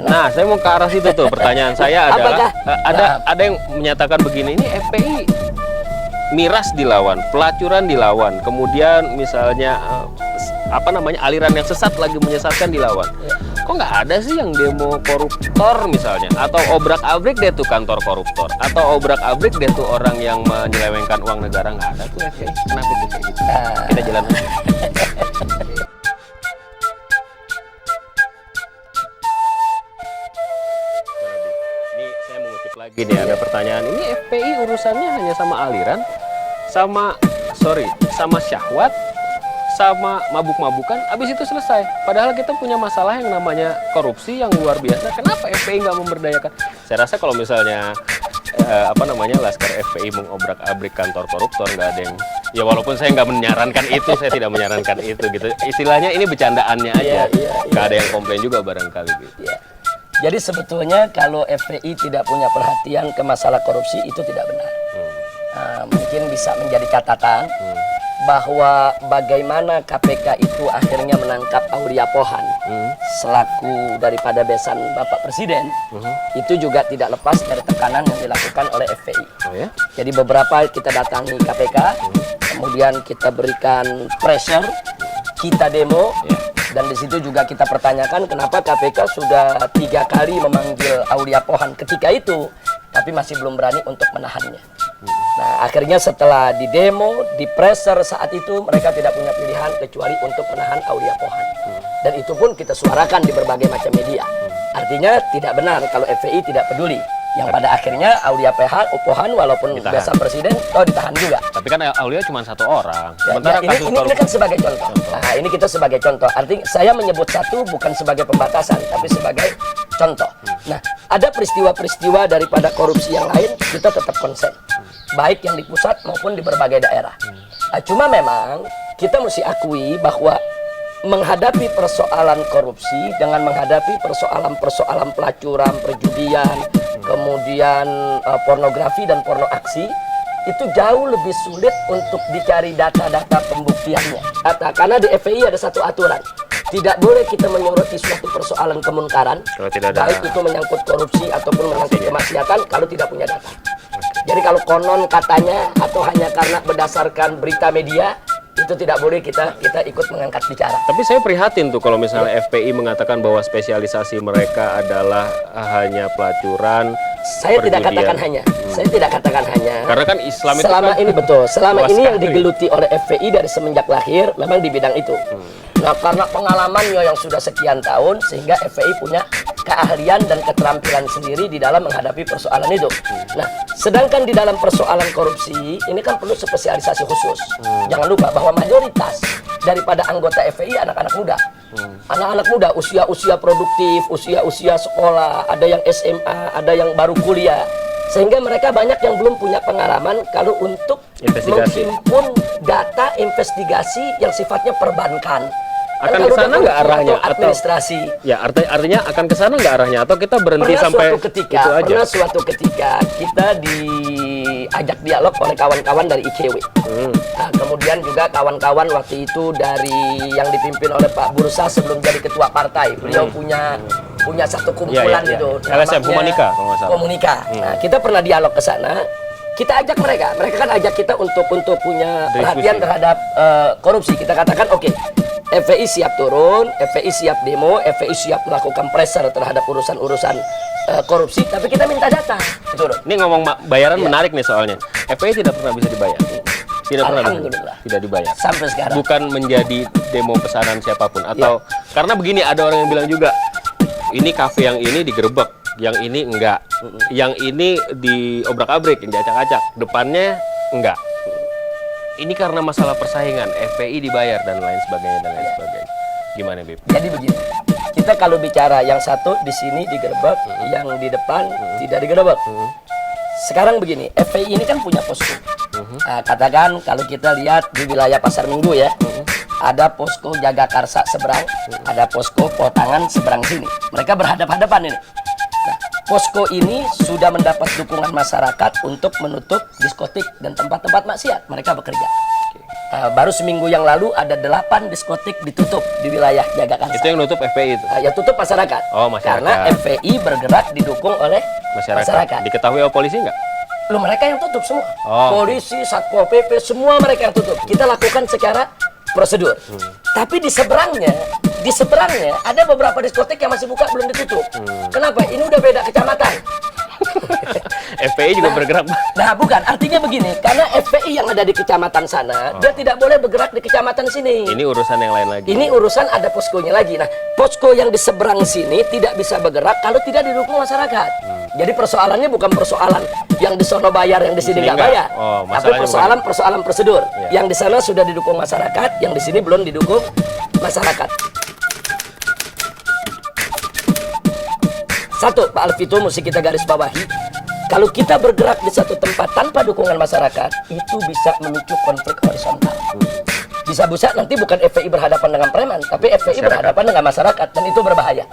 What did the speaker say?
Nah, saya mau ke arah situ tuh. Pertanyaan saya adalah, ada yang menyatakan begini, ini FPI miras dilawan, pelacuran dilawan, kemudian misalnya aliran yang sesat lagi menyesatkan dilawan. Kok nggak ada sih yang demo koruptor misalnya, atau obrak-abrik deh tuh kantor koruptor, atau obrak-abrik deh tuh orang yang menyelewengkan uang negara? Nggak ada tuh FPI. Kenapa tuh kayak gitu? Kita jalan aja. Ini saya mengutip lagi nih, ada pertanyaan. Ini FPI urusannya hanya sama aliran, sama syahwat, sama mabuk-mabukan, abis itu selesai. Padahal kita punya masalah yang namanya korupsi yang luar biasa. Kenapa FPI nggak memberdayakan? Saya rasa kalau misalnya Laskar FPI mengobrak-abrik kantor koruptor, nggak ada yang, ya walaupun saya nggak menyarankan itu, saya tidak menyarankan itu gitu. Istilahnya ini bercandaannya aja, nggak ada yang komplain juga barangkali gitu. Jadi sebetulnya kalau FPI tidak punya perhatian ke masalah korupsi itu tidak benar. Mungkin bisa menjadi catatan bahwa bagaimana KPK itu akhirnya menangkap Aulia Pohan selaku daripada besan Bapak Presiden, itu juga tidak lepas dari tekanan yang dilakukan oleh FPI. Jadi beberapa kita datangi KPK, kemudian kita berikan pressure, kita demo, dan di situ juga kita pertanyakan kenapa KPK sudah 3 kali memanggil Aulia Pohan ketika itu, tapi masih belum berani untuk menahannya. Nah, akhirnya setelah di demo, di pressure saat itu, mereka tidak punya pilihan kecuali untuk menahan Aulia Pohan. Dan itu pun kita suarakan di berbagai macam media. Artinya tidak benar kalau FPI tidak peduli. Yang pada akhirnya Aulia Pohan walaupun biasa presiden, ditahan juga. Tapi kan Aulia cuma 1 orang. Ini kan sebagai contoh. Nah, ini kita sebagai contoh. Artinya saya menyebut satu bukan sebagai pembatasan, tapi sebagai contoh. Nah, ada peristiwa-peristiwa daripada korupsi yang lain, kita tetap konsen. Baik yang di pusat maupun di berbagai daerah. Cuma memang kita mesti akui bahwa menghadapi persoalan korupsi dengan menghadapi persoalan pelacuran, perjudian, kemudian pornografi dan porno aksi, itu jauh lebih sulit untuk dicari data-data pembuktiannya. Karena di FPI ada satu aturan. Tidak boleh kita menyoroti suatu persoalan kemunkaran, baik itu menyangkut korupsi ataupun menyangkut kemaksiatan, kalau tidak punya data. Jadi kalau konon katanya atau hanya karena berdasarkan berita media, itu tidak boleh kita ikut mengangkat bicara. Tapi saya prihatin tuh kalau misalnya FPI mengatakan bahwa spesialisasi mereka adalah hanya pelacuran. Saya tidak katakan hanya. Saya tidak katakan hanya. Karena kan Islam itu selama kan ini betul. Selama ini yang digeluti oleh FPI dari semenjak lahir memang di bidang itu. Nah, karena pengalamannya yang sudah sekian tahun, sehingga FPI punya keahlian dan keterampilan sendiri di dalam menghadapi persoalan itu. Nah, sedangkan di dalam persoalan korupsi, ini kan perlu spesialisasi khusus. Jangan lupa bahwa mayoritas daripada anggota FPI anak-anak muda. Anak-anak muda, usia-usia produktif, usia-usia sekolah, ada yang SMA, ada yang baru kuliah. Sehingga mereka banyak yang belum punya pengalaman kalau untuk menghimpun data investigasi yang sifatnya perbankan. Akan ke sana nggak arahnya atau administrasi? Ya, artinya akan ke sana nggak arahnya, atau kita berhenti sampai itu aja? Pernah suatu ketika kita diajak dialog oleh kawan-kawan dari ICW. Nah, kemudian juga kawan-kawan waktu itu dari yang dipimpin oleh Pak Bursa sebelum jadi ketua partai. Beliau punya satu kumpulan itu. LSM Komunika kalau nggak salah. Komunika. Nah, kita pernah dialog ke sana. Kita ajak mereka kan ajak kita untuk punya perhatian terhadap korupsi. Kita katakan oke. FPI siap turun, FPI siap demo, FPI siap melakukan pressure terhadap urusan-urusan korupsi, tapi kita minta data. Betul. Ini ngomong bayaran menarik nih soalnya. FPI tidak pernah bisa dibayar. Tidak pernah tidak dibayar. Sampai sekarang. Bukan menjadi demo pesanan siapapun atau karena begini, ada orang yang bilang juga, ini kafe yang ini digerebek, yang ini enggak. Yang ini diobrak-abrik, yang diacak-acak, depannya enggak. Ini karena masalah persaingan, FPI dibayar dan lain sebagainya. Gimana, Bib? Jadi begini, kita kalau bicara yang satu di sini digerebek, yang di depan tidak digerebek. Sekarang begini, FPI ini kan punya posko. Katakan kalau kita lihat di wilayah Pasar Minggu ya, ada posko Jagakarsa seberang, ada posko Potangan seberang sini. Mereka berhadap-hadapan ini. Nah, posko ini sudah mendapat dukungan masyarakat untuk menutup diskotik dan tempat-tempat maksiat. Mereka bekerja. Baru seminggu yang lalu ada 8 diskotik ditutup di wilayah Jagakarsa. Itu yang nutup FPI itu? Ya tutup masyarakat. Oh, masyarakat. Karena FPI bergerak didukung oleh masyarakat. Diketahui oleh polisi nggak? Loh, mereka yang tutup semua. Oh, polisi, Satpol PP, semua mereka yang tutup. Kita lakukan secara prosedur. Tapi di seberangnya ada beberapa diskotik yang masih buka belum ditutup. Kenapa? Ini udah beda kecamatan. FPI juga bergerak. Nah, bukan. Artinya begini, karena FPI yang ada di kecamatan sana, dia tidak boleh bergerak di kecamatan sini. Ini urusan yang lain lagi. Ini urusan ada poskonya lagi. Nah, posko yang di seberang sini tidak bisa bergerak kalau tidak didukung masyarakat. Jadi persoalannya bukan persoalan yang di sono bayar, yang di sini nggak bayar. Oh, tapi persoalan prosedur. Ya. Yang di sana sudah didukung masyarakat, yang di sini belum didukung masyarakat. Satu, Pak Alvito, mesti kita garis bawahi. Kalau kita bergerak di satu tempat tanpa dukungan masyarakat, itu bisa memicu konflik horizontal. Bisa-bisa nanti bukan FPI berhadapan dengan preman, tapi FPI berhadapan dengan masyarakat, dan itu berbahaya.